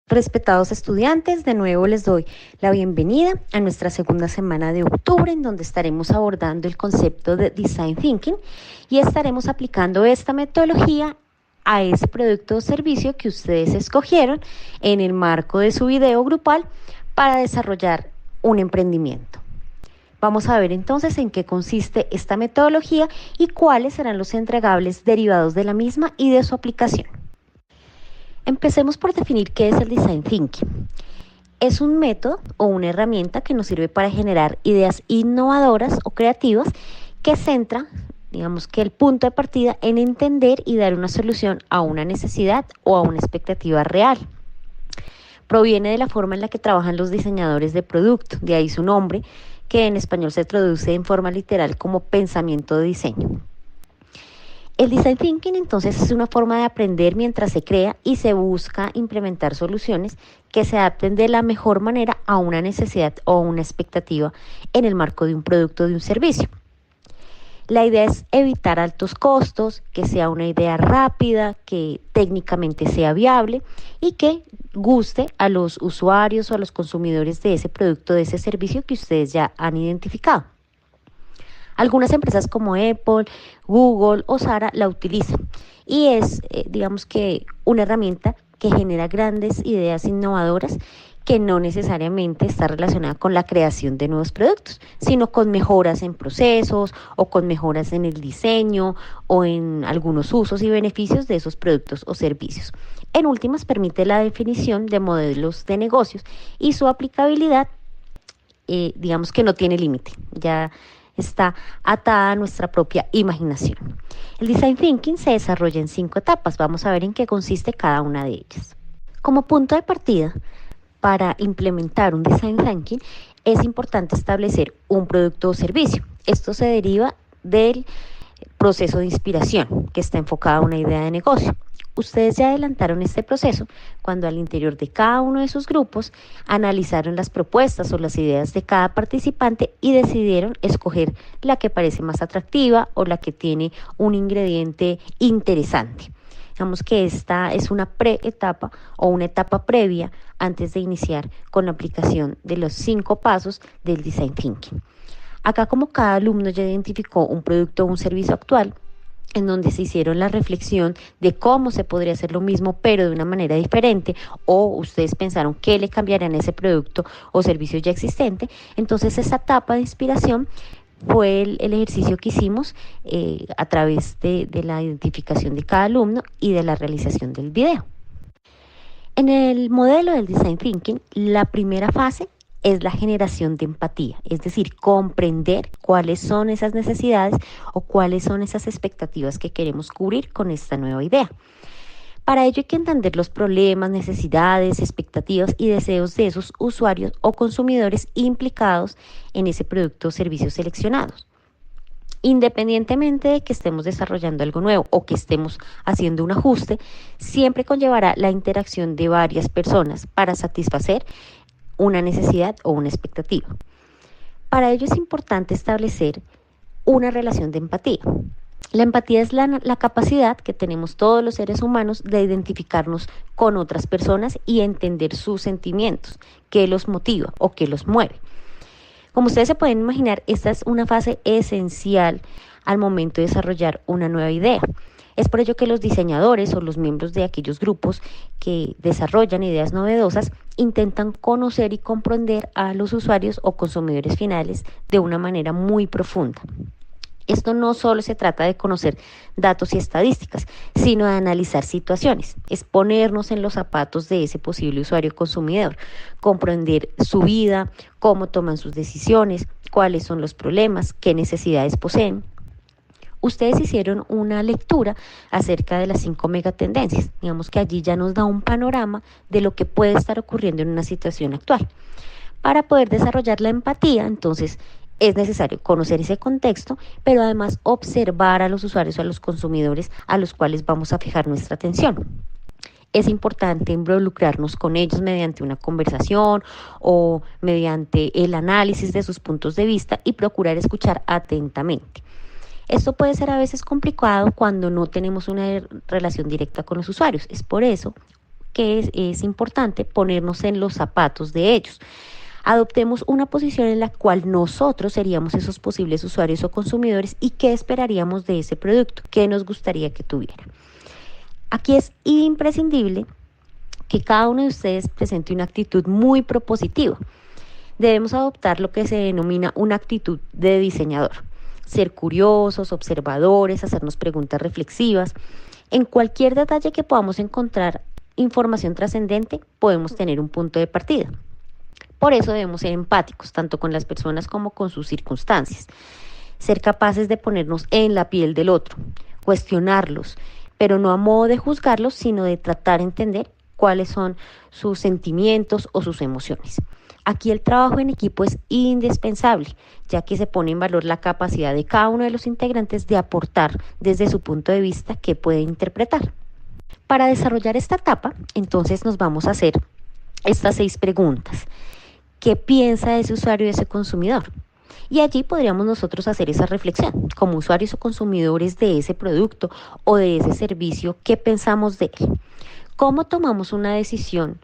Respetados estudiantes, de nuevo les doy la bienvenida a nuestra segunda semana de octubre, en donde estaremos abordando el concepto de Design Thinking y estaremos aplicando esta metodología a ese producto o servicio que ustedes escogieron en el marco de su video grupal para desarrollar un emprendimiento. Vamos a ver entonces en qué consiste esta metodología y cuáles serán los entregables derivados de la misma y de su aplicación. Empecemos por definir qué es el Design Thinking. Es un método o una herramienta que nos sirve para generar ideas innovadoras o creativas que centra, digamos que el punto de partida en entender y dar una solución a una necesidad o a una expectativa real. Proviene de la forma en la que trabajan los diseñadores de producto, de ahí su nombre, que en español se traduce en forma literal como pensamiento de diseño. El Design Thinking entonces es una forma de aprender mientras se crea y se busca implementar soluciones que se adapten de la mejor manera a una necesidad o una expectativa en el marco de un producto o de un servicio. La idea es evitar altos costos, que sea una idea rápida, que técnicamente sea viable y que guste a los usuarios o a los consumidores de ese producto, de ese servicio que ustedes ya han identificado. Algunas empresas como Apple, Google o Zara la utilizan y es, digamos que, una herramienta que genera grandes ideas innovadoras que no necesariamente está relacionada con la creación de nuevos productos, sino con mejoras en procesos o con mejoras en el diseño o en algunos usos y beneficios de esos productos o servicios. En últimas, permite la definición de modelos de negocios y su aplicabilidad, digamos que no tiene límite, ya está atada a nuestra propia imaginación. El Design Thinking se desarrolla en 5 etapas. Vamos a ver en qué consiste cada una de ellas. Como punto de partida para implementar un Design Thinking es importante establecer un producto o servicio. Esto se deriva del proceso de inspiración que está enfocado a una idea de negocio. Ustedes ya adelantaron este proceso cuando al interior de cada uno de sus grupos analizaron las propuestas o las ideas de cada participante y decidieron escoger la que parece más atractiva o la que tiene un ingrediente interesante. Digamos que esta es una pre-etapa o una etapa previa antes de iniciar con la aplicación de los 5 pasos del Design Thinking. Acá, como cada alumno ya identificó un producto o un servicio actual, en donde se hicieron la reflexión de cómo se podría hacer lo mismo pero de una manera diferente, o ustedes pensaron qué le cambiarían a ese producto o servicio ya existente, entonces esa etapa de inspiración fue el ejercicio que hicimos a través de la identificación de cada alumno y de la realización del video. En el modelo del Design Thinking, la primera fase es la generación de empatía, es decir, comprender cuáles son esas necesidades o cuáles son esas expectativas que queremos cubrir con esta nueva idea. Para ello hay que entender los problemas, necesidades, expectativas y deseos de esos usuarios o consumidores implicados en ese producto o servicio seleccionados. Independientemente de que estemos desarrollando algo nuevo o que estemos haciendo un ajuste, siempre conllevará la interacción de varias personas para satisfacer una necesidad o una expectativa. Para ello es importante establecer una relación de empatía. La empatía es la capacidad que tenemos todos los seres humanos de identificarnos con otras personas y entender sus sentimientos, qué los motiva o qué los mueve. Como ustedes se pueden imaginar, esta es una fase esencial al momento de desarrollar una nueva idea. Es por ello que los diseñadores o los miembros de aquellos grupos que desarrollan ideas novedosas intentan conocer y comprender a los usuarios o consumidores finales de una manera muy profunda. Esto no solo se trata de conocer datos y estadísticas, sino de analizar situaciones, es ponernos en los zapatos de ese posible usuario consumidor, comprender su vida, cómo toman sus decisiones, cuáles son los problemas, qué necesidades poseen. Ustedes hicieron una lectura acerca de las 5 megatendencias. Digamos que allí ya nos da un panorama de lo que puede estar ocurriendo en una situación actual. Para poder desarrollar la empatía, entonces, es necesario conocer ese contexto, pero además observar a los usuarios o a los consumidores a los cuales vamos a fijar nuestra atención. Es importante involucrarnos con ellos mediante una conversación o mediante el análisis de sus puntos de vista y procurar escuchar atentamente. Esto puede ser a veces complicado cuando no tenemos una relación directa con los usuarios. Es por eso que es importante ponernos en los zapatos de ellos. Adoptemos una posición en la cual nosotros seríamos esos posibles usuarios o consumidores y qué esperaríamos de ese producto, qué nos gustaría que tuviera. Aquí es imprescindible que cada uno de ustedes presente una actitud muy propositiva. Debemos adoptar lo que se denomina una actitud de diseñador. Ser curiosos, observadores, hacernos preguntas reflexivas. En cualquier detalle que podamos encontrar información trascendente, podemos tener un punto de partida. Por eso debemos ser empáticos, tanto con las personas como con sus circunstancias. Ser capaces de ponernos en la piel del otro, cuestionarlos, pero no a modo de juzgarlos, sino de tratar de entender cuáles son sus sentimientos o sus emociones. Aquí el trabajo en equipo es indispensable, ya que se pone en valor la capacidad de cada uno de los integrantes de aportar desde su punto de vista que puede interpretar. Para desarrollar esta etapa, entonces nos vamos a hacer estas 6 preguntas. ¿Qué piensa ese usuario y ese consumidor? Y allí podríamos nosotros hacer esa reflexión, como usuarios o consumidores de ese producto o de ese servicio, ¿qué pensamos de él? ¿Cómo tomamos una decisión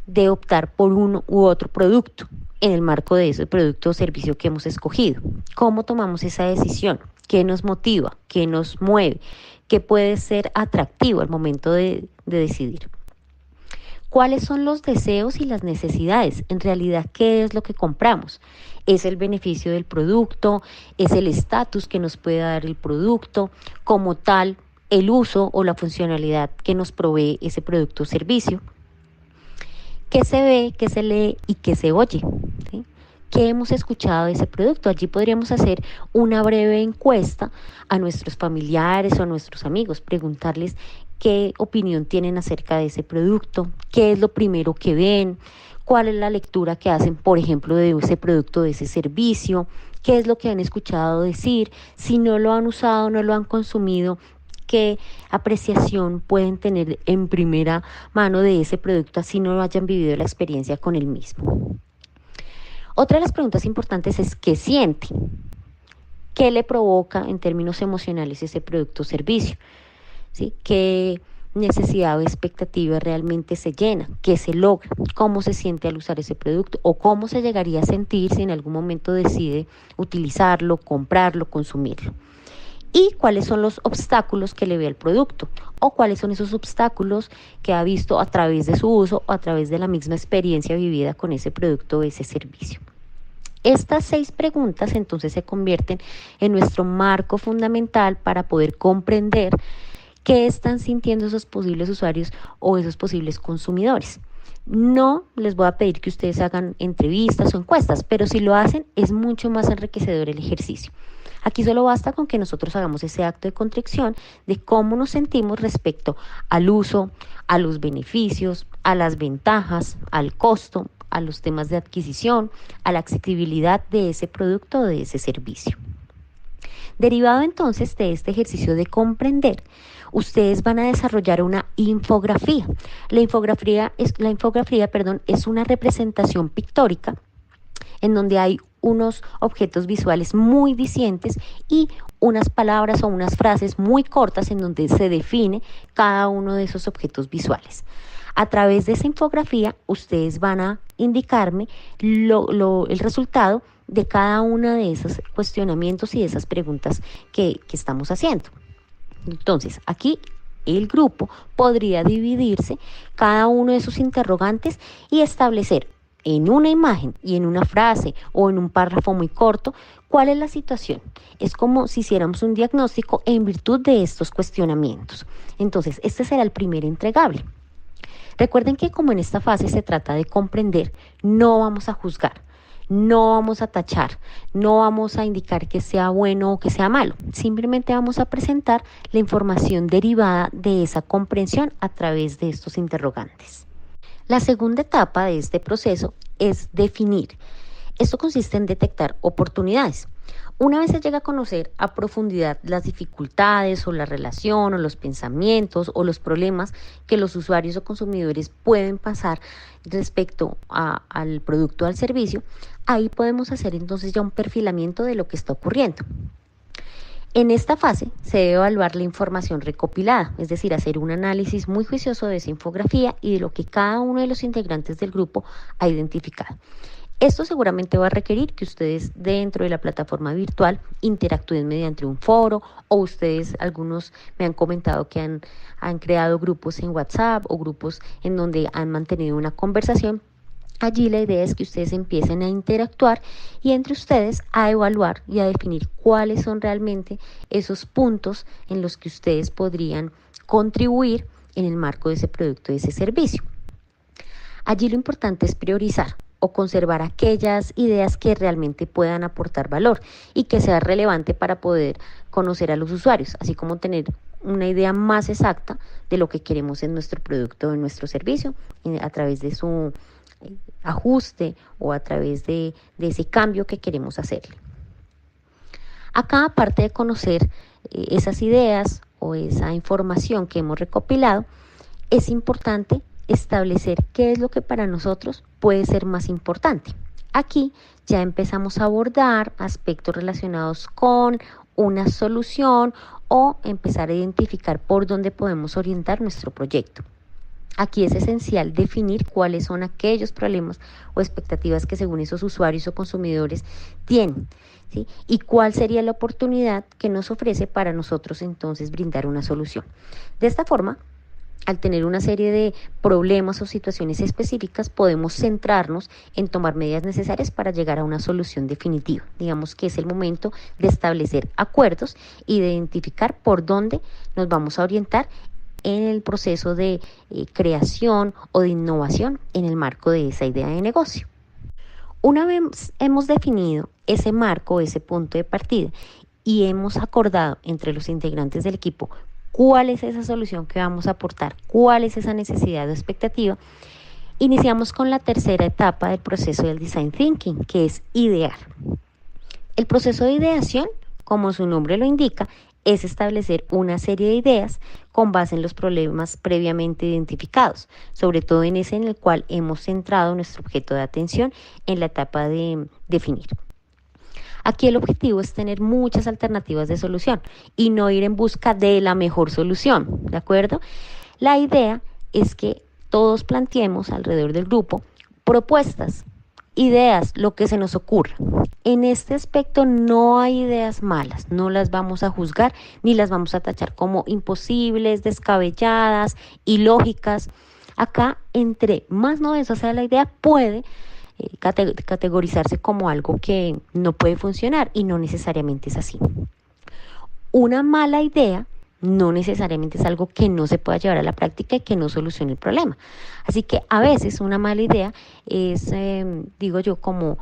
de optar por uno u otro producto en el marco de ese producto o servicio que hemos escogido? ¿Cómo tomamos esa decisión? ¿Qué nos motiva? ¿Qué nos mueve? ¿Qué puede ser atractivo al momento de decidir? ¿Cuáles son los deseos y las necesidades? En realidad, ¿qué es lo que compramos? ¿Es el beneficio del producto? ¿Es el estatus que nos puede dar el producto? Como tal, el uso o la funcionalidad que nos provee ese producto o servicio. ¿Qué se ve, qué se lee y qué se oye? ¿Sí? ¿Qué hemos escuchado de ese producto? Allí podríamos hacer una breve encuesta a nuestros familiares o a nuestros amigos, preguntarles qué opinión tienen acerca de ese producto, qué es lo primero que ven, cuál es la lectura que hacen, por ejemplo, de ese producto, de ese servicio, qué es lo que han escuchado decir, si no lo han usado, no lo han consumido, qué apreciación pueden tener en primera mano de ese producto, así no hayan vivido la experiencia con el mismo. Otra de las preguntas importantes es ¿qué siente? ¿Qué le provoca en términos emocionales ese producto o servicio? ¿Sí? ¿Qué necesidad o expectativa realmente se llena? ¿Qué se logra? ¿Cómo se siente al usar ese producto? ¿O cómo se llegaría a sentir si en algún momento decide utilizarlo, comprarlo, consumirlo? ¿Y cuáles son los obstáculos que le ve al producto? ¿O cuáles son esos obstáculos que ha visto a través de su uso o a través de la misma experiencia vivida con ese producto o ese servicio? Estas 6 preguntas entonces se convierten en nuestro marco fundamental para poder comprender qué están sintiendo esos posibles usuarios o esos posibles consumidores. No les voy a pedir que ustedes hagan entrevistas o encuestas, pero si lo hacen es mucho más enriquecedor el ejercicio. Aquí solo basta con que nosotros hagamos ese acto de contrición de cómo nos sentimos respecto al uso, a los beneficios, a las ventajas, al costo, a los temas de adquisición, a la accesibilidad de ese producto o de ese servicio. Derivado entonces de este ejercicio de comprender, ustedes van a desarrollar una infografía. La infografía es una representación pictórica en donde hay unos objetos visuales muy dicientes y unas palabras o unas frases muy cortas en donde se define cada uno de esos objetos visuales. A través de esa infografía, ustedes van a indicarme el resultado de cada uno de esos cuestionamientos y de esas preguntas que estamos haciendo. Entonces, aquí el grupo podría dividirse cada uno de sus interrogantes y establecer en una imagen y en una frase o en un párrafo muy corto cuál es la situación. Es como si hiciéramos un diagnóstico en virtud de estos cuestionamientos. Entonces, este será el primer entregable. Recuerden que como en esta fase se trata de comprender, no vamos a juzgar, no vamos a tachar, no vamos a indicar que sea bueno o que sea malo. Simplemente vamos a presentar la información derivada de esa comprensión a través de estos interrogantes. La segunda etapa de este proceso es definir. Esto consiste en detectar oportunidades. Una vez se llega a conocer a profundidad las dificultades o la relación o los pensamientos o los problemas que los usuarios o consumidores pueden pasar respecto al producto o al servicio, ahí podemos hacer entonces ya un perfilamiento de lo que está ocurriendo. En esta fase se debe evaluar la información recopilada, es decir, hacer un análisis muy juicioso de esa infografía y de lo que cada uno de los integrantes del grupo ha identificado. Esto seguramente va a requerir que ustedes dentro de la plataforma virtual interactúen mediante un foro, o ustedes, algunos me han comentado que han creado grupos en WhatsApp o grupos en donde han mantenido una conversación. Allí la idea es que ustedes empiecen a interactuar y entre ustedes a evaluar y a definir cuáles son realmente esos puntos en los que ustedes podrían contribuir en el marco de ese producto, de ese servicio. Allí lo importante es priorizar o conservar aquellas ideas que realmente puedan aportar valor y que sea relevante para poder conocer a los usuarios, así como tener una idea más exacta de lo que queremos en nuestro producto o en nuestro servicio a través de su ajuste o a través de ese cambio que queremos hacerle. Acá, aparte de conocer esas ideas o esa información que hemos recopilado, es importante establecer qué es lo que para nosotros puede ser más importante. Aquí ya empezamos a abordar aspectos relacionados con una solución o empezar a identificar por dónde podemos orientar nuestro proyecto. Aquí es esencial definir cuáles son aquellos problemas o expectativas que según esos usuarios o consumidores tienen, ¿sí? Y cuál sería la oportunidad que nos ofrece para nosotros entonces brindar una solución. De esta forma, al tener una serie de problemas o situaciones específicas, podemos centrarnos en tomar medidas necesarias para llegar a una solución definitiva. Digamos que es el momento de establecer acuerdos y de identificar por dónde nos vamos a orientar en el proceso de creación o de innovación en el marco de esa idea de negocio. Una vez hemos definido ese marco, ese punto de partida, y hemos acordado entre los integrantes del equipo cuál es esa solución que vamos a aportar, cuál es esa necesidad o expectativa, iniciamos con la tercera etapa del proceso del Design Thinking, que es idear. El proceso de ideación, como su nombre lo indica, es establecer una serie de ideas con base en los problemas previamente identificados, sobre todo en ese en el cual hemos centrado nuestro objeto de atención en la etapa de definir. Aquí el objetivo es tener muchas alternativas de solución y no ir en busca de la mejor solución, ¿de acuerdo? La idea es que todos planteemos alrededor del grupo propuestas, ideas, lo que se nos ocurra. En este aspecto no hay ideas malas, no las vamos a juzgar ni las vamos a tachar como imposibles, descabelladas, ilógicas. Acá, entre más novedosa sea la idea, puede categorizarse como algo que no puede funcionar y no necesariamente es así. Una mala idea no necesariamente es algo que no se pueda llevar a la práctica y que no solucione el problema. Así que a veces una mala idea es, digo yo, como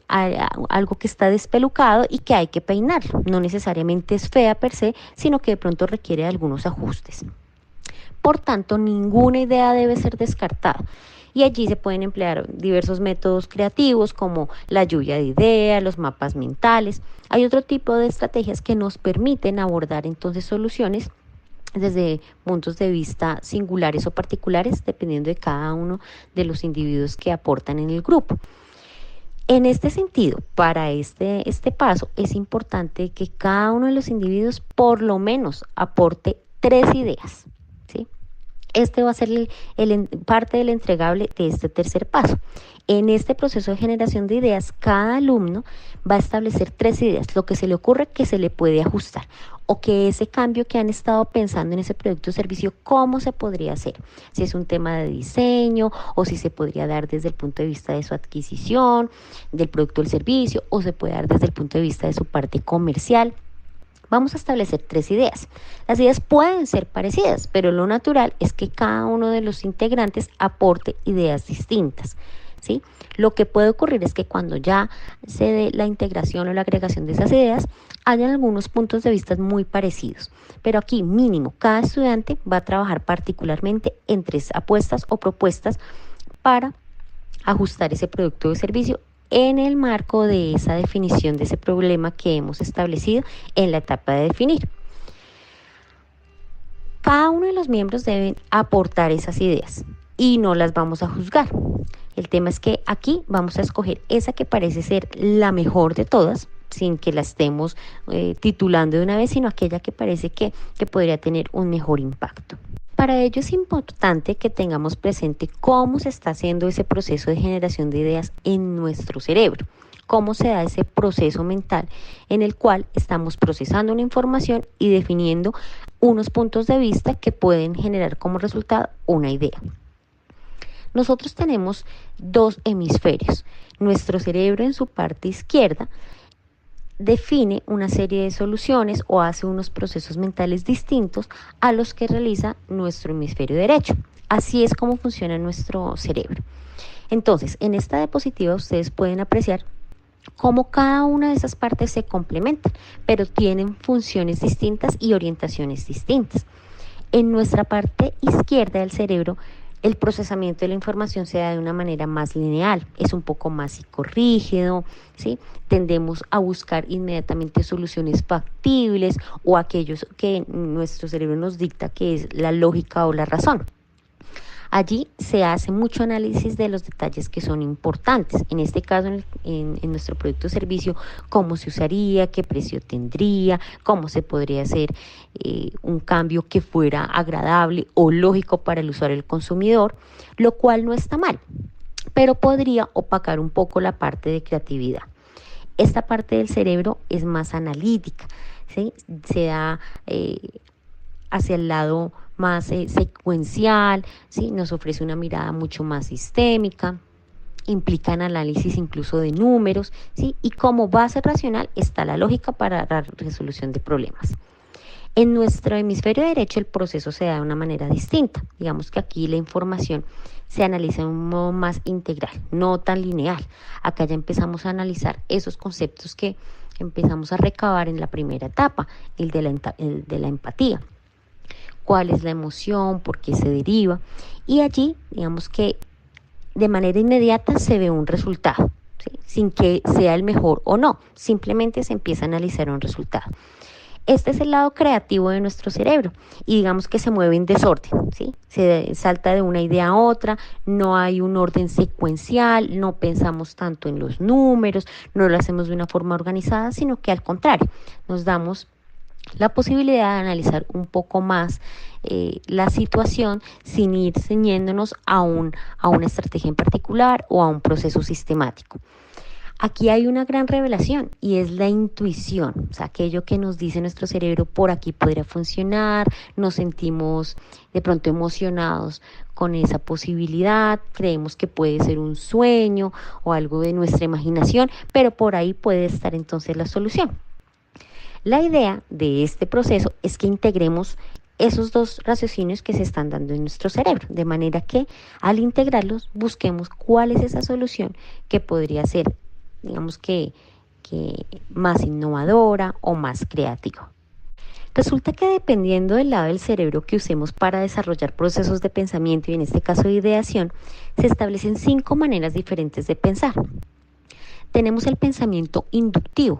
algo que está despelucado y que hay que peinarlo. No necesariamente es fea per se, sino que de pronto requiere algunos ajustes. Por tanto, ninguna idea debe ser descartada. Y allí se pueden emplear diversos métodos creativos como la lluvia de ideas, los mapas mentales. Hay otro tipo de estrategias que nos permiten abordar entonces soluciones desde puntos de vista singulares o particulares, dependiendo de cada uno de los individuos que aportan en el grupo. En este sentido, para este paso, es importante que cada uno de los individuos por lo menos aporte 3 ideas, ¿sí? Este va a ser parte del entregable de este tercer paso. En este proceso de generación de ideas, cada alumno va a establecer 3 ideas, lo que se le ocurre que se le puede ajustar o que ese cambio que han estado pensando en ese producto o servicio, cómo se podría hacer. Si es un tema de diseño o si se podría dar desde el punto de vista de su adquisición, del producto o el servicio, o se puede dar desde el punto de vista de su parte comercial. Vamos a establecer 3 ideas. Las ideas pueden ser parecidas, pero lo natural es que cada uno de los integrantes aporte ideas distintas, ¿sí? Lo que puede ocurrir es que cuando ya se dé la integración o la agregación de esas ideas, hayan algunos puntos de vista muy parecidos. Pero aquí mínimo, cada estudiante va a trabajar particularmente en 3 apuestas o propuestas para ajustar ese producto o servicio en el marco de esa definición de ese problema que hemos establecido en la etapa de definir. Cada uno de los miembros deben aportar esas ideas y no las vamos a juzgar. El tema es que aquí vamos a escoger esa que parece ser la mejor de todas, sin que la estemos titulando de una vez, sino aquella que parece que podría tener un mejor impacto. Para ello es importante que tengamos presente cómo se está haciendo ese proceso de generación de ideas en nuestro cerebro, cómo se da ese proceso mental en el cual estamos procesando una información y definiendo unos puntos de vista que pueden generar como resultado una idea. Nosotros tenemos dos hemisferios. Nuestro cerebro en su parte izquierda define una serie de soluciones o hace unos procesos mentales distintos a los que realiza nuestro hemisferio derecho. Así es como funciona nuestro cerebro. Entonces, en esta diapositiva ustedes pueden apreciar cómo cada una de esas partes se complementan, pero tienen funciones distintas y orientaciones distintas. En nuestra parte izquierda del cerebro, el procesamiento de la información se da de una manera más lineal, es un poco más psicorrígido, ¿sí? Tendemos a buscar inmediatamente soluciones factibles o aquellos que nuestro cerebro nos dicta que es la lógica o la razón. Allí se hace mucho análisis de los detalles que son importantes. En este caso, en nuestro producto o servicio, cómo se usaría, qué precio tendría, cómo se podría hacer un cambio que fuera agradable o lógico para el usuario, el consumidor, lo cual no está mal, pero podría opacar un poco la parte de creatividad. Esta parte del cerebro es más analítica, ¿sí? Se da hacia el lado más secuencial, ¿sí? Nos ofrece una mirada mucho más sistémica, implican análisis incluso de números, ¿sí? Y como base racional está la lógica para la resolución de problemas. En nuestro hemisferio derecho el proceso se da de una manera distinta. Digamos que aquí la información se analiza de un modo más integral, no tan lineal. Acá ya empezamos a analizar esos conceptos que empezamos a recabar en la primera etapa, el de la empatía. Cuál es la emoción, por qué se deriva, y allí, digamos que de manera inmediata se ve un resultado, ¿sí? Sin que sea el mejor o no, simplemente se empieza a analizar un resultado. Este es el lado creativo de nuestro cerebro y digamos que se mueve en desorden, ¿sí? Se salta de una idea a otra, no hay un orden secuencial, no pensamos tanto en los números, no lo hacemos de una forma organizada, sino que al contrario, nos damos la posibilidad de analizar un poco más la situación sin ir ceñiéndonos a una estrategia en particular o a un proceso sistemático. Aquí hay una gran revelación y es la intuición, o sea, aquello que nos dice nuestro cerebro, por aquí podría funcionar, nos sentimos de pronto emocionados con esa posibilidad, creemos que puede ser un sueño o algo de nuestra imaginación, pero por ahí puede estar entonces la solución. La idea de este proceso es que integremos esos dos raciocinios que se están dando en nuestro cerebro, de manera que al integrarlos busquemos cuál es esa solución que podría ser, digamos que más innovadora o más creativa. Resulta que dependiendo del lado del cerebro que usemos para desarrollar procesos de pensamiento y en este caso de ideación, se establecen 5 maneras diferentes de pensar. Tenemos el pensamiento inductivo.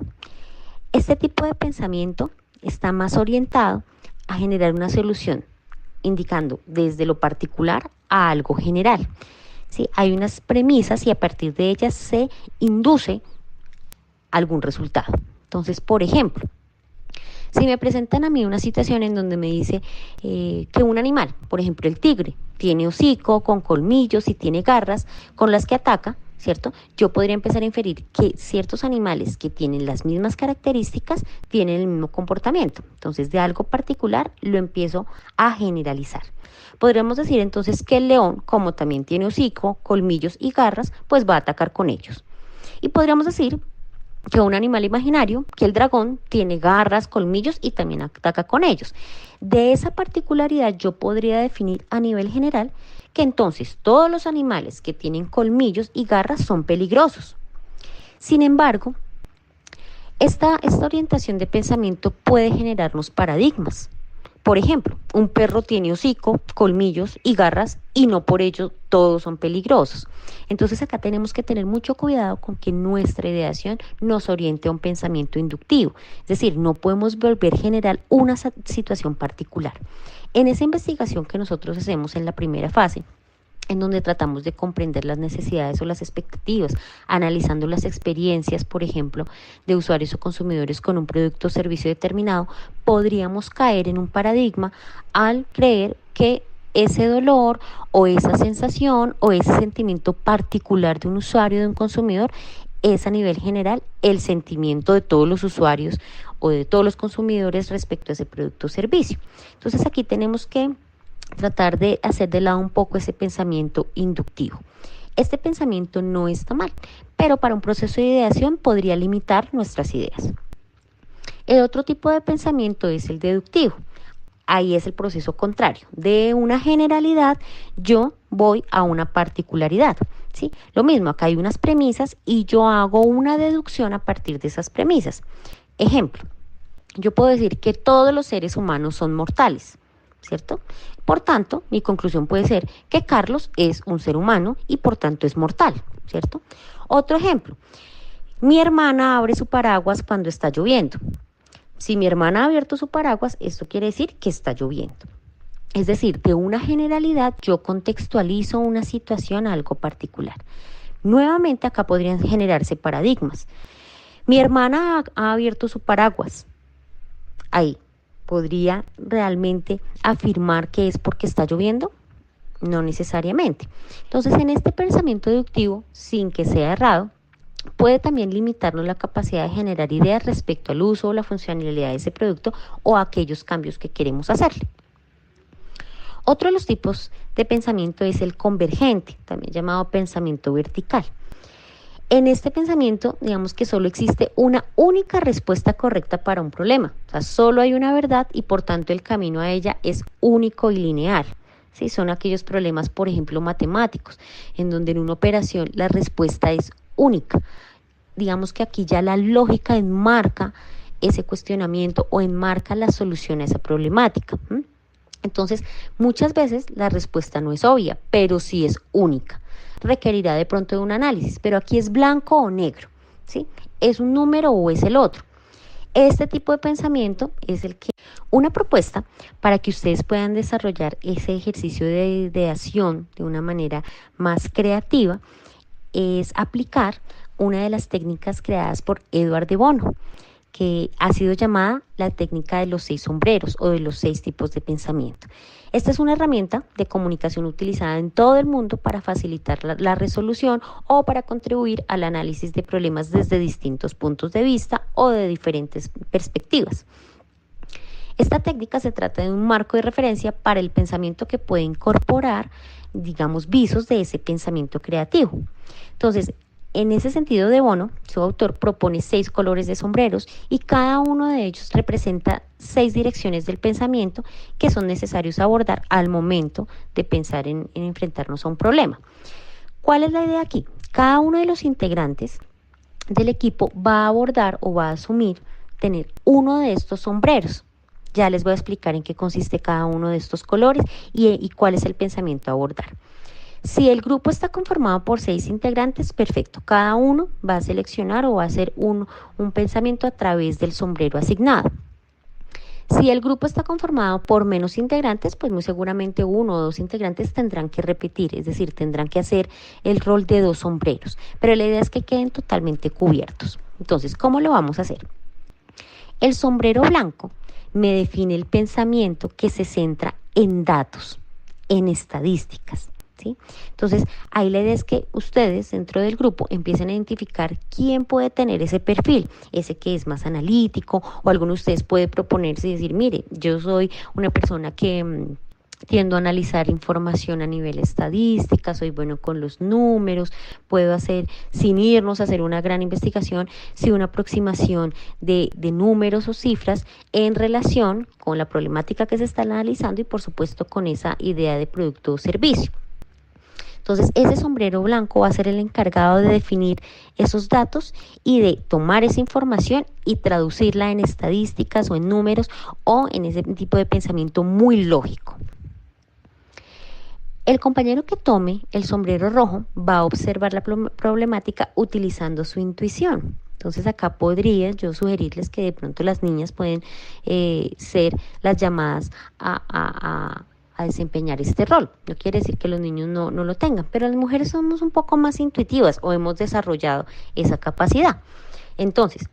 Este tipo de pensamiento está más orientado a generar una solución, indicando desde lo particular a algo general. ¿Sí? Hay unas premisas y a partir de ellas se induce algún resultado. Entonces, por ejemplo, si me presentan a mí una situación en donde me dice que un animal, por ejemplo el tigre, tiene hocico, con colmillos y tiene garras con las que ataca, ¿cierto? Yo podría empezar a inferir que ciertos animales que tienen las mismas características tienen el mismo comportamiento. Entonces, de algo particular lo empiezo a generalizar. Podríamos decir entonces que el león, como también tiene hocico, colmillos y garras, pues va a atacar con ellos. Y podríamos decir que un animal imaginario, que el dragón tiene garras, colmillos y también ataca con ellos. De esa particularidad yo podría definir a nivel general que entonces todos los animales que tienen colmillos y garras son peligrosos. Sin embargo, esta orientación de pensamiento puede generarnos paradigmas. Por ejemplo, un perro tiene hocico, colmillos y garras y no por ello todos son peligrosos. Entonces acá tenemos que tener mucho cuidado con que nuestra ideación nos oriente a un pensamiento inductivo. Es decir, no podemos volver general una situación particular. En esa investigación que nosotros hacemos en la primera fase, en donde tratamos de comprender las necesidades o las expectativas, analizando las experiencias, por ejemplo, de usuarios o consumidores con un producto o servicio determinado, podríamos caer en un paradigma al creer que ese dolor o esa sensación o ese sentimiento particular de un usuario, de un consumidor, es a nivel general el sentimiento de todos los usuarios o de todos los consumidores respecto a ese producto o servicio. Entonces aquí tenemos que tratar de hacer de lado un poco ese pensamiento inductivo. Este pensamiento no está mal, pero para un proceso de ideación podría limitar nuestras ideas. El otro tipo de pensamiento es el deductivo. Ahí es el proceso contrario. De una generalidad yo voy a una particularidad. ¿Sí? Lo mismo, acá hay unas premisas y yo hago una deducción a partir de esas premisas. Ejemplo, yo puedo decir que todos los seres humanos son mortales, ¿cierto? Por tanto, mi conclusión puede ser que Carlos es un ser humano y por tanto es mortal, ¿cierto? Otro ejemplo, mi hermana abre su paraguas cuando está lloviendo. Si mi hermana ha abierto su paraguas, esto quiere decir que está lloviendo. Es decir, de una generalidad yo contextualizo una situación a algo particular. Nuevamente acá podrían generarse paradigmas. Mi hermana ha abierto su paraguas. Ahí, ¿podría realmente afirmar que es porque está lloviendo? No necesariamente. Entonces, en este pensamiento deductivo, sin que sea errado, puede también limitarnos la capacidad de generar ideas respecto al uso o la funcionalidad de ese producto o a aquellos cambios que queremos hacerle. Otro de los tipos de pensamiento es el convergente, también llamado pensamiento vertical. En este pensamiento, digamos que solo existe una única respuesta correcta para un problema. O sea, solo hay una verdad y por tanto el camino a ella es único y lineal. ¿Sí? Son aquellos problemas, por ejemplo, matemáticos, en donde en una operación la respuesta es única. Digamos que aquí ya la lógica enmarca ese cuestionamiento o enmarca la solución a esa problemática. Entonces, muchas veces la respuesta no es obvia, pero sí es única. Requerirá de pronto de un análisis, pero aquí es blanco o negro, ¿sí? ¿Es un número o es el otro? Este tipo de pensamiento es el que una propuesta para que ustedes puedan desarrollar ese ejercicio de ideación de una manera más creativa es aplicar una de las técnicas creadas por Edward de Bono, que ha sido llamada la técnica de los 6 sombreros o de los 6 tipos de pensamiento. Esta es una herramienta de comunicación utilizada en todo el mundo para facilitar la resolución o para contribuir al análisis de problemas desde distintos puntos de vista o de diferentes perspectivas. Esta técnica se trata de un marco de referencia para el pensamiento que puede incorporar, digamos, visos de ese pensamiento creativo. Entonces, en ese sentido, de Bono, su autor propone 6 colores de sombreros y cada uno de ellos representa 6 direcciones del pensamiento que son necesarios abordar al momento de pensar en enfrentarnos a un problema. ¿Cuál es la idea aquí? Cada uno de los integrantes del equipo va a abordar o va a asumir tener uno de estos sombreros. Ya les voy a explicar en qué consiste cada uno de estos colores y cuál es el pensamiento a abordar. Si el grupo está conformado por 6 integrantes, perfecto. Cada uno va a seleccionar o va a hacer un pensamiento a través del sombrero asignado. Si el grupo está conformado por menos integrantes, pues muy seguramente 1 o 2 integrantes tendrán que repetir, es decir, tendrán que hacer el rol de 2 sombreros. Pero la idea es que queden totalmente cubiertos. Entonces, ¿cómo lo vamos a hacer? El sombrero blanco me define el pensamiento que se centra en datos, en estadísticas. ¿Sí? Entonces, ahí la idea es que ustedes dentro del grupo empiecen a identificar quién puede tener ese perfil, ese que es más analítico, o alguno de ustedes puede proponerse y decir, mire, yo soy una persona que tiendo a analizar información a nivel estadística, soy bueno con los números, puedo hacer, sin irnos a hacer una gran investigación, sí una aproximación de números o cifras en relación con la problemática que se está analizando y por supuesto con esa idea de producto o servicio. Entonces, ese sombrero blanco va a ser el encargado de definir esos datos y de tomar esa información y traducirla en estadísticas o en números o en ese tipo de pensamiento muy lógico. El compañero que tome el sombrero rojo va a observar la problemática utilizando su intuición. Entonces acá podría yo sugerirles que de pronto las niñas pueden ser las llamadas a a desempeñar este rol. No quiere decir que los niños no lo tengan, pero las mujeres somos un poco más intuitivas o hemos desarrollado esa capacidad. Entonces,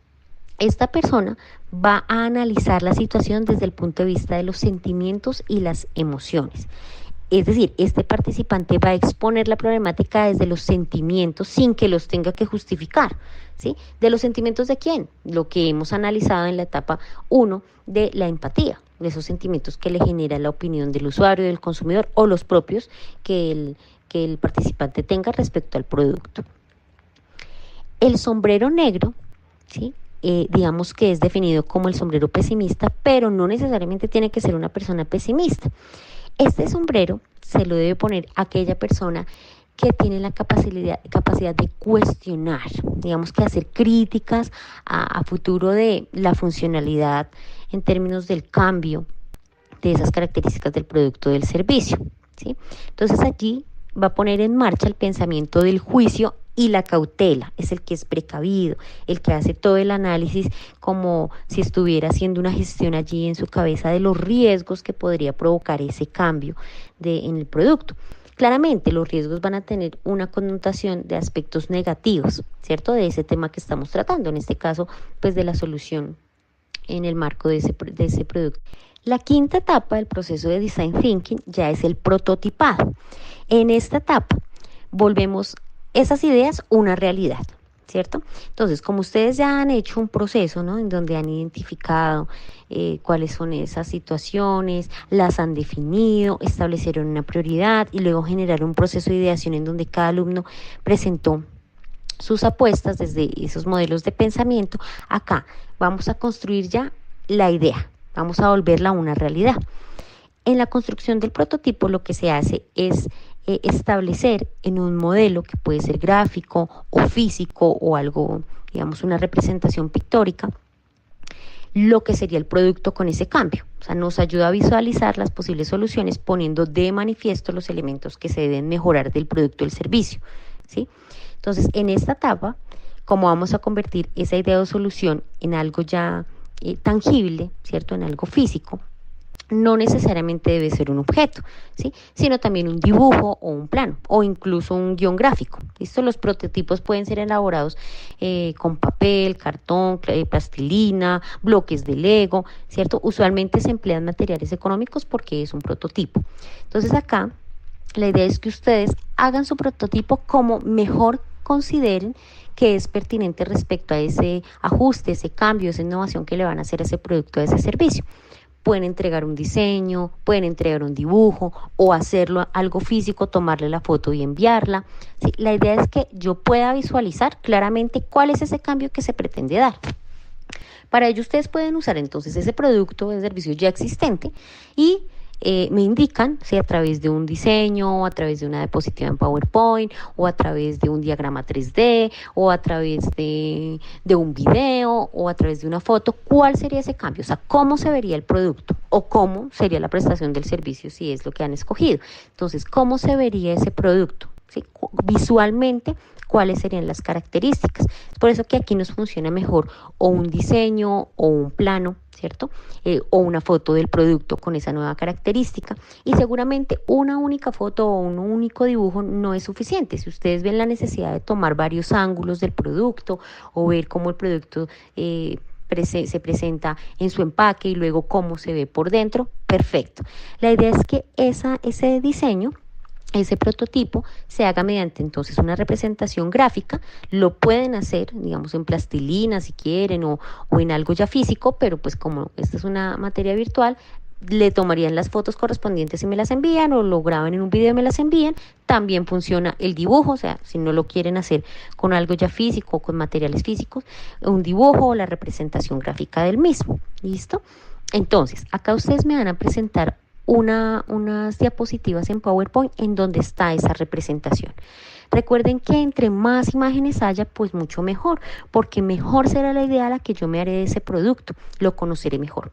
esta persona va a analizar la situación desde el punto de vista de los sentimientos y las emociones. Es decir, este participante va a exponer la problemática desde los sentimientos sin que los tenga que justificar, ¿sí? ¿De los sentimientos de quién? Lo que hemos analizado en la etapa 1 de la empatía, de esos sentimientos que le genera la opinión del usuario, del consumidor o los propios que el participante tenga respecto al producto. El sombrero negro, ¿sí? Digamos que es definido como el sombrero pesimista, pero no necesariamente tiene que ser una persona pesimista. Este sombrero se lo debe poner aquella persona que tiene la capacidad de cuestionar, digamos que hacer críticas a futuro de la funcionalidad en términos del cambio de esas características del producto o del servicio, ¿sí? Entonces allí va a poner en marcha el pensamiento del juicio y la cautela, es el que es precavido, el que hace todo el análisis como si estuviera haciendo una gestión allí en su cabeza de los riesgos que podría provocar ese cambio en el producto. Claramente los riesgos van a tener una connotación de aspectos negativos, ¿cierto? De ese tema que estamos tratando, en este caso, pues de la solución en el marco de ese producto. La quinta etapa del proceso de Design Thinking ya es el prototipado. En esta etapa volvemos esas ideas una realidad, ¿cierto? Entonces, como ustedes ya han hecho un proceso, ¿no? En donde han identificado cuáles son esas situaciones, las han definido, establecieron una prioridad y luego generaron un proceso de ideación en donde cada alumno presentó sus apuestas desde esos modelos de pensamiento. Acá vamos a construir ya la idea, vamos a volverla una realidad. En la construcción del prototipo lo que se hace es establecer en un modelo que puede ser gráfico o físico o algo, digamos, una representación pictórica, lo que sería el producto con ese cambio. O sea, nos ayuda a visualizar las posibles soluciones poniendo de manifiesto los elementos que se deben mejorar del producto o el servicio, ¿sí? Entonces, en esta etapa, como vamos a convertir esa idea o solución en algo ya tangible, ¿cierto? En algo físico, no necesariamente debe ser un objeto, ¿sí? Sino también un dibujo o un plano o incluso un guión gráfico. ¿Listo? Los prototipos pueden ser elaborados con papel, cartón, plastilina, bloques de Lego, ¿cierto? Usualmente se emplean materiales económicos porque es un prototipo. Entonces acá la idea es que ustedes hagan su prototipo como mejor consideren que es pertinente respecto a ese ajuste, ese cambio, esa innovación que le van a hacer a ese producto, a ese servicio. Pueden entregar un diseño, pueden entregar un dibujo o hacerlo algo físico, tomarle la foto y enviarla. ¿Sí? La idea es que yo pueda visualizar claramente cuál es ese cambio que se pretende dar. Para ello ustedes pueden usar entonces ese producto o servicio ya existente y me indican si a través de un diseño, o a través de una diapositiva en PowerPoint, o a través de un diagrama 3D, o a través de un video, o a través de una foto, cuál sería ese cambio, o sea, cómo se vería el producto, o cómo sería la prestación del servicio si es lo que han escogido. Entonces, ¿cómo se vería ese producto? ¿Sí? Visualmente, cuáles serían las características. Es por eso que aquí nos funciona mejor o un diseño o un plano, ¿cierto? O una foto del producto con esa nueva característica. Y seguramente una única foto o un único dibujo no es suficiente. Si ustedes ven la necesidad de tomar varios ángulos del producto o ver cómo el producto se presenta en su empaque y luego cómo se ve por dentro, perfecto. La idea es que ese diseño, ese prototipo, se haga mediante entonces una representación gráfica. Lo pueden hacer, digamos, en plastilina si quieren o en algo ya físico, pero pues como esta es una materia virtual, le tomarían las fotos correspondientes y me las envían o lo graban en un video y me las envían. También funciona el dibujo, o sea, si no lo quieren hacer con algo ya físico, con materiales físicos, un dibujo o la representación gráfica del mismo. ¿Listo? Entonces, acá ustedes me van a presentar unas diapositivas en PowerPoint en donde está esa representación. Recuerden que entre más imágenes haya, pues mucho mejor, porque mejor será la idea a la que yo me haré de ese producto, lo conoceré mejor.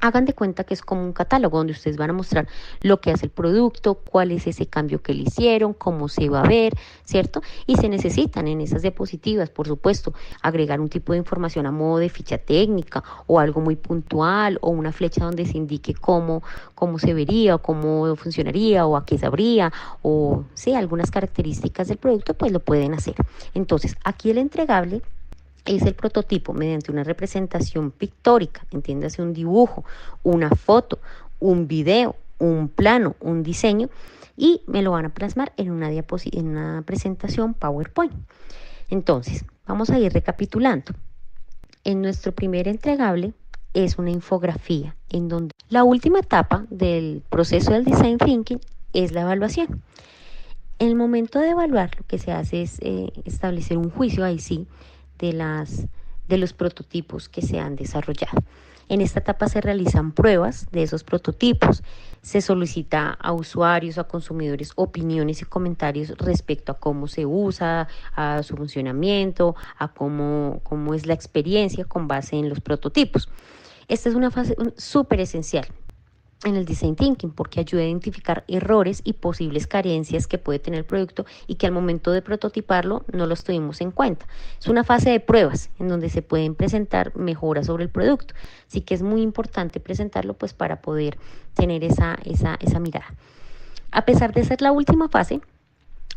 Hagan de cuenta que es como un catálogo donde ustedes van a mostrar lo que hace el producto, cuál es ese cambio que le hicieron, cómo se va a ver, ¿cierto? Y se necesitan en esas diapositivas, por supuesto, agregar un tipo de información a modo de ficha técnica o algo muy puntual o una flecha donde se indique cómo se vería o cómo funcionaría o a qué sabría o sí, algunas características del producto, pues lo pueden hacer. Entonces, aquí el entregable es el prototipo mediante una representación pictórica, entiéndase un dibujo, una foto, un video, un plano, un diseño, y me lo van a plasmar en en una presentación PowerPoint. Entonces, vamos a ir recapitulando. En nuestro primer entregable es una infografía, en donde la última etapa del proceso del Design Thinking es la evaluación. En el momento de evaluar, lo que se hace es establecer un juicio, ahí sí, de los prototipos que se han desarrollado. En esta etapa se realizan pruebas de esos prototipos, se solicita a usuarios, a consumidores, opiniones y comentarios respecto a cómo se usa, a su funcionamiento, a cómo es la experiencia con base en los prototipos. Esta es una fase súper esencial en el design thinking porque ayuda a identificar errores y posibles carencias que puede tener el producto y que al momento de prototiparlo no los tuvimos en cuenta. Es una fase de pruebas en donde se pueden presentar mejoras sobre el producto, así que es muy importante presentarlo pues para poder tener esa mirada. A pesar de ser la última fase,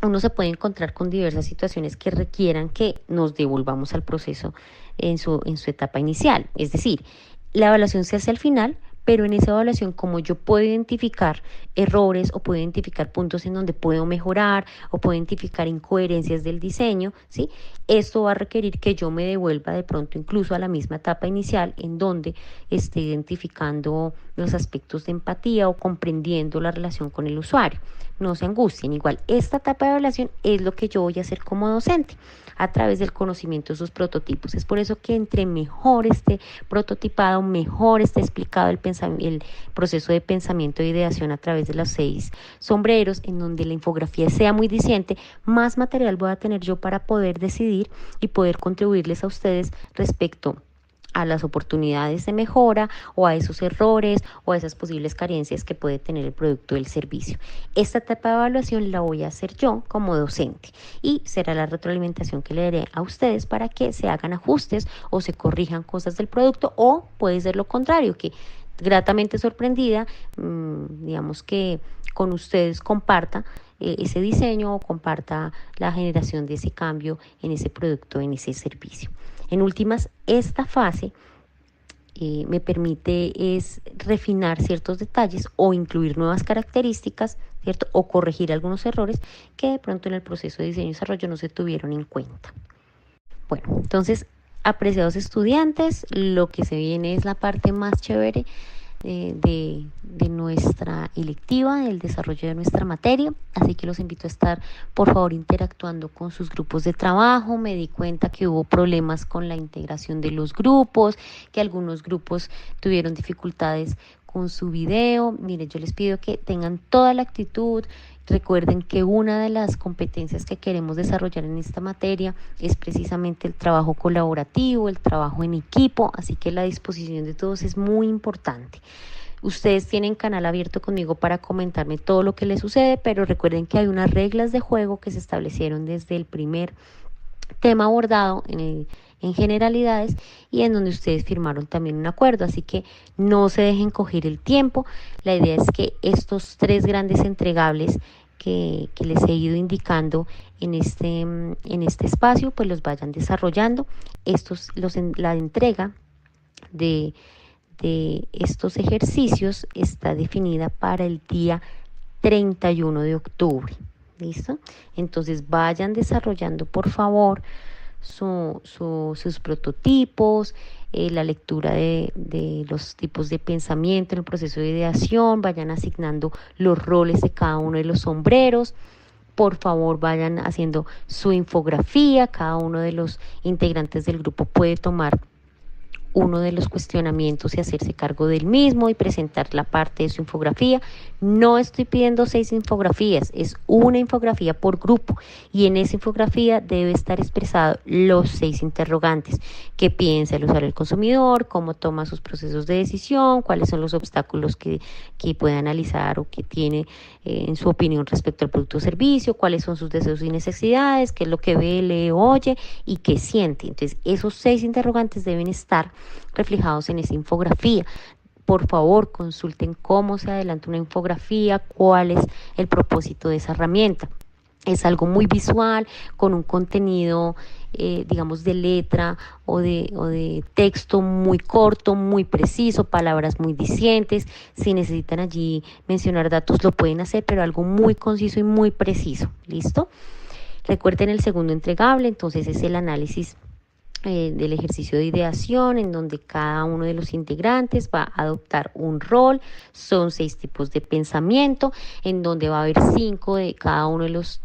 uno se puede encontrar con diversas situaciones que requieran que nos devolvamos al proceso en su etapa inicial. Es decir, la evaluación se hace al final, pero en esa evaluación, como yo puedo identificar errores o puedo identificar puntos en donde puedo mejorar o puedo identificar incoherencias del diseño, ¿sí? Esto va a requerir que yo me devuelva de pronto incluso a la misma etapa inicial en donde esté identificando los aspectos de empatía o comprendiendo la relación con el usuario. No se angustien, igual esta etapa de evaluación es lo que yo voy a hacer como docente a través del conocimiento de sus prototipos. Es por eso que entre mejor esté prototipado, mejor esté explicado el proceso de pensamiento e ideación a través de los 6 sombreros, en donde la infografía sea muy diciente, más material voy a tener yo para poder decidir y poder contribuirles a ustedes respecto a las oportunidades de mejora o a esos errores o a esas posibles carencias que puede tener el producto o el servicio. Esta etapa de evaluación la voy a hacer yo como docente y será la retroalimentación que le daré a ustedes para que se hagan ajustes o se corrijan cosas del producto, o puede ser lo contrario, que gratamente sorprendida, digamos que con ustedes comparta ese diseño o comparta la generación de ese cambio en ese producto, en ese servicio. En últimas, esta fase me permite es refinar ciertos detalles o incluir nuevas características, ¿cierto? O corregir algunos errores que de pronto en el proceso de diseño y desarrollo no se tuvieron en cuenta. Bueno, entonces, apreciados estudiantes, lo que se viene es la parte más chévere de nuestra electiva, del desarrollo de nuestra materia, así que los invito a estar por favor interactuando con sus grupos de trabajo. Me di cuenta que hubo problemas con la integración de los grupos, que algunos grupos tuvieron dificultades con su video. Miren, yo les pido que tengan toda la actitud. Recuerden que una de las competencias que queremos desarrollar en esta materia es precisamente el trabajo colaborativo, el trabajo en equipo, así que la disposición de todos es muy importante. Ustedes tienen canal abierto conmigo para comentarme todo lo que les sucede, pero recuerden que hay unas reglas de juego que se establecieron desde el primer tema abordado en generalidades y en donde ustedes firmaron también un acuerdo, así que no se dejen coger el tiempo. La idea es que estos 3 grandes entregables que les he ido indicando en este espacio, pues los vayan desarrollando. La entrega de estos ejercicios está definida para el día 31 de octubre. ¿Listo? Entonces vayan desarrollando por favor sus prototipos, la lectura de los tipos de pensamiento en el proceso de ideación, vayan asignando los roles de cada uno de los sombreros. Por favor, vayan haciendo su infografía. Cada uno de los integrantes del grupo puede tomar uno de los cuestionamientos y hacerse cargo del mismo y presentar la parte de su infografía. No estoy pidiendo 6 infografías, es una infografía por grupo y en esa infografía debe estar expresado los 6 interrogantes: qué piensa el usuario, el consumidor, cómo toma sus procesos de decisión, cuáles son los obstáculos que puede analizar o que tiene en su opinión respecto al producto o servicio, cuáles son sus deseos y necesidades, qué es lo que ve, lee, oye y qué siente. Entonces, esos 6 interrogantes deben estar reflejados en esa infografía. Por favor, consulten cómo se adelanta una infografía, cuál es el propósito de esa herramienta. Es algo muy visual, con un contenido, digamos, de letra o de texto muy corto, muy preciso, palabras muy dicientes. Si necesitan allí mencionar datos, lo pueden hacer, pero algo muy conciso y muy preciso. ¿Listo? Recuerden el segundo entregable, entonces es el análisis del ejercicio de ideación, en donde cada uno de los integrantes va a adoptar un rol. Son 6 tipos de pensamiento, en donde va a haber 5 de cada uno de los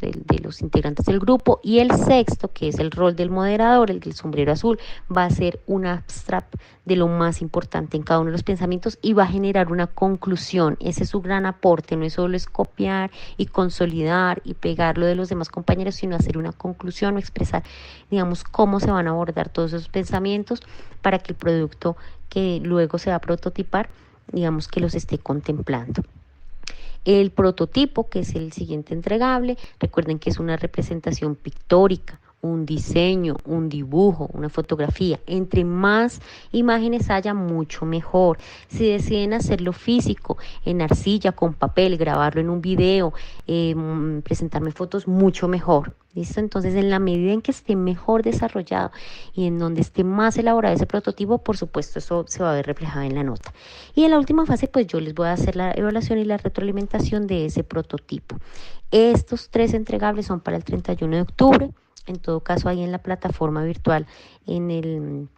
integrantes del grupo, y el sexto, que es el rol del moderador, el del sombrero azul, va a ser un abstract de lo más importante en cada uno de los pensamientos y va a generar una conclusión. Ese es su gran aporte, no es solo es copiar y consolidar y pegar lo de los demás compañeros, sino hacer una conclusión o expresar, digamos, cómo se van a abordar todos esos pensamientos para que el producto que luego se va a prototipar, digamos, que los esté contemplando. El prototipo, que es el siguiente entregable, recuerden que es una representación pictórica, un diseño, un dibujo, una fotografía. Entre más imágenes haya, mucho mejor. Si deciden hacerlo físico, en arcilla, con papel, grabarlo en un video, presentarme fotos, mucho mejor. ¿Listo? Entonces, en la medida en que esté mejor desarrollado y en donde esté más elaborado ese prototipo, por supuesto, eso se va a ver reflejado en la nota. Y en la última fase, pues yo les voy a hacer la evaluación y la retroalimentación de ese prototipo. Estos 3 entregables son para el 31 de octubre. En todo caso, ahí en la plataforma virtual, en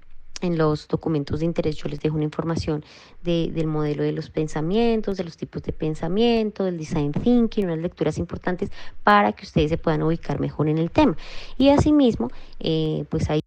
los documentos de interés, yo les dejo una información del modelo de los pensamientos, de los tipos de pensamiento, del design thinking, unas lecturas importantes para que ustedes se puedan ubicar mejor en el tema. Y asimismo, pues ahí